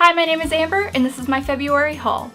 Hi, my name is Amber, and this is my February haul.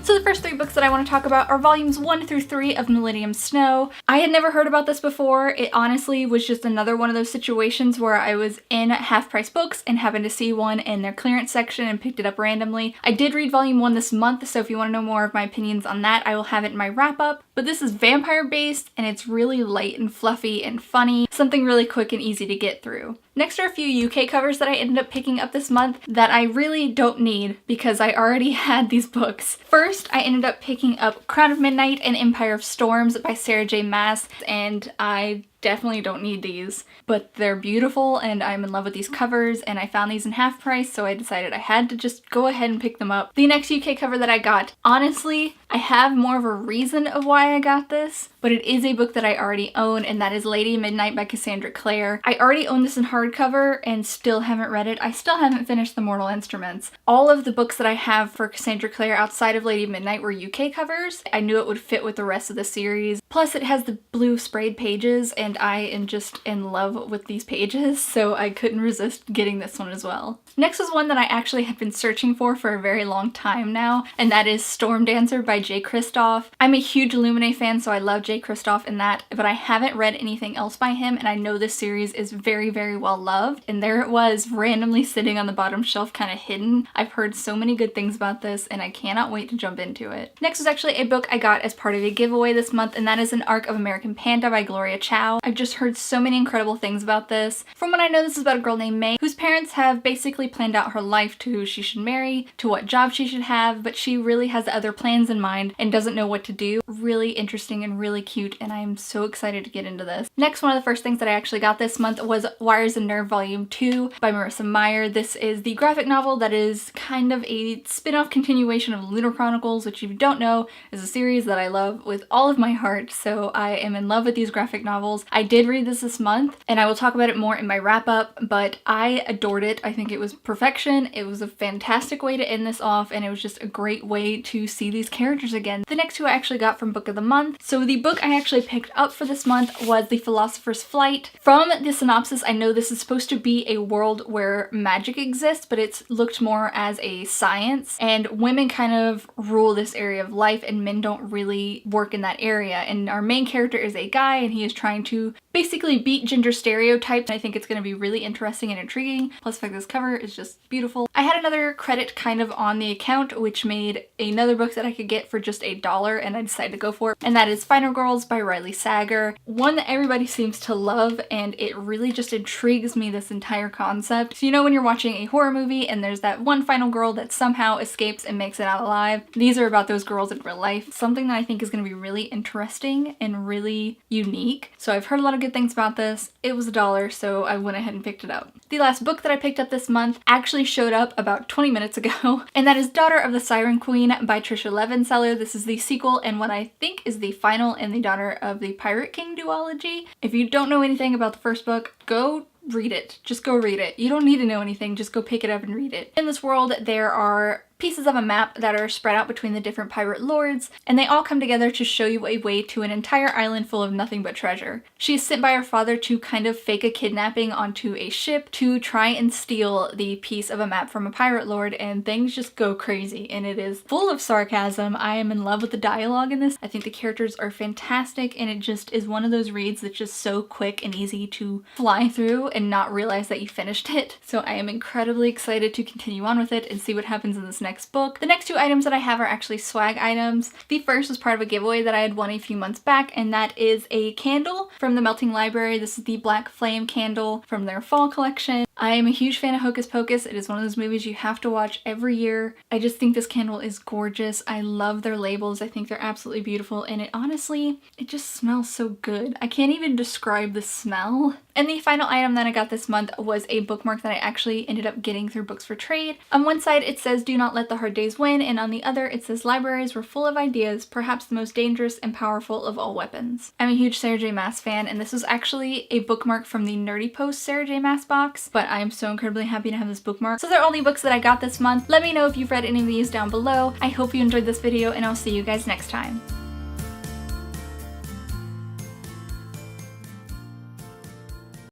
So the first three books that I want to talk about are volumes 1 through 3 of Millennium Snow. I had never heard about this before. It honestly was just another one of those situations where I was in half-price books and happened to see one in their clearance section and picked it up randomly. I did read volume 1 this month, so if you want to know more of my opinions on that, I will have it in my wrap-up. But this is vampire-based, and it's really light and fluffy and funny, something really quick and easy to get through. Next are a few UK covers that I ended up picking up this month that I really don't need because I already had these books. First, I ended up picking up Crown of Midnight and Empire of Storms by Sarah J. Maas, and I definitely don't need these, but they're beautiful and I'm in love with these covers, and I found these in half price, so I decided I had to just go ahead and pick them up. The next UK cover that I got, honestly, I have more of a reason of why I got this, but it is a book that I already own, and that is Lady Midnight by Cassandra Clare. I already own this in hardcover and still haven't read it. I still haven't finished The Mortal Instruments. All of the books that I have for Cassandra Clare outside of Lady Midnight were UK covers. I knew it would fit with the rest of the series. Plus it has the blue sprayed pages, and I am just in love with these pages, so I couldn't resist getting this one as well. Next is one that I actually have been searching for a very long time now, and that is Stormdancer by Jay Kristoff. I'm a huge Illuminae fan, so I love Jay Kristoff in that, but I haven't read anything else by him, and I know this series is very, very well loved, and there it was, randomly sitting on the bottom shelf, kind of hidden. I've heard so many good things about this, and I cannot wait to jump into it. Next is actually a book I got as part of a giveaway this month, and that is an arc of American Panda by Gloria Chow. I've just heard so many incredible things about this. From what I know, this is about a girl named May, whose parents have basically planned out her life to who she should marry, to what job she should have, but she really has other plans in mind and doesn't know what to do. Really interesting and really cute, and I am so excited to get into this. Next, one of the first things that I actually got this month was Wires and Nerve Volume 2 by Marissa Meyer. This is the graphic novel that is kind of a spin-off continuation of Lunar Chronicles, which if you don't know is a series that I love with all of my heart, so I am in love with these graphic novels. I did read this month, and I will talk about it more in my wrap-up, but I adored it. I think it was perfection. It was a fantastic way to end this off, and it was just a great way to see these characters again. The next two I actually got from Book of the Month. So the book I actually picked up for this month was The Philosopher's Flight. From the synopsis, I know this is supposed to be a world where magic exists, but it's looked more as a science, and women kind of rule this area of life, and men don't really work in that area. And our main character is a guy, and he is trying to basically beat gender stereotypes. I think it's going to be really interesting and intriguing. Plus the fact this cover is just beautiful. I had another credit kind of on the account, which made another book that I could get for just $1, and I decided to go for it, and that is Final Girls by Riley Sager. One that everybody seems to love, and it really just intrigues me, this entire concept. So you know when you're watching a horror movie and there's that one final girl that somehow escapes and makes it out alive? These are about those girls in real life. Something that I think is going to be really interesting and really unique. So I've heard a lot of good things about this. It was $1, so I went ahead and picked it up. The last book that I picked up this month actually showed up about 20 minutes ago, and that is Daughter of the Siren Queen by Trisha Levenseller. This is the sequel and what I think is the final in the Daughter of the Pirate King duology. If you don't know anything about the first book, go read it. Just go read it. You don't need to know anything, just go pick it up and read it. In this world, there are pieces of a map that are spread out between the different pirate lords, and they all come together to show you a way to an entire island full of nothing but treasure. She is sent by her father to kind of fake a kidnapping onto a ship to try and steal the piece of a map from a pirate lord, and things just go crazy, and it is full of sarcasm. I am in love with the dialogue in this. I think the characters are fantastic, and it just is one of those reads that's just so quick and easy to fly through and not realize that you finished it. So I am incredibly excited to continue on with it and see what happens in this next book. The next two items that I have are actually swag items. The first was part of a giveaway that I had won a few months back, and that is a candle from the Melting Library. This is the Black Flame candle from their fall collection. I am a huge fan of Hocus Pocus. It is one of those movies you have to watch every year. I just think this candle is gorgeous. I love their labels. I think they're absolutely beautiful, and it honestly, it just smells so good. I can't even describe the smell. And the final item that I got this month was a bookmark that I actually ended up getting through Books for Trade. On one side it says "Do not let the hard days win," and on the other it says "Libraries were full of ideas, perhaps the most dangerous and powerful of all weapons." I'm a huge Sarah J. Maas fan, and this was actually a bookmark from the Nerdy Post Sarah J. Maas box, but I am so incredibly happy to have this bookmark. So they're all the books that I got this month. Let me know if you've read any of these down below. I hope you enjoyed this video, and I'll see you guys next time.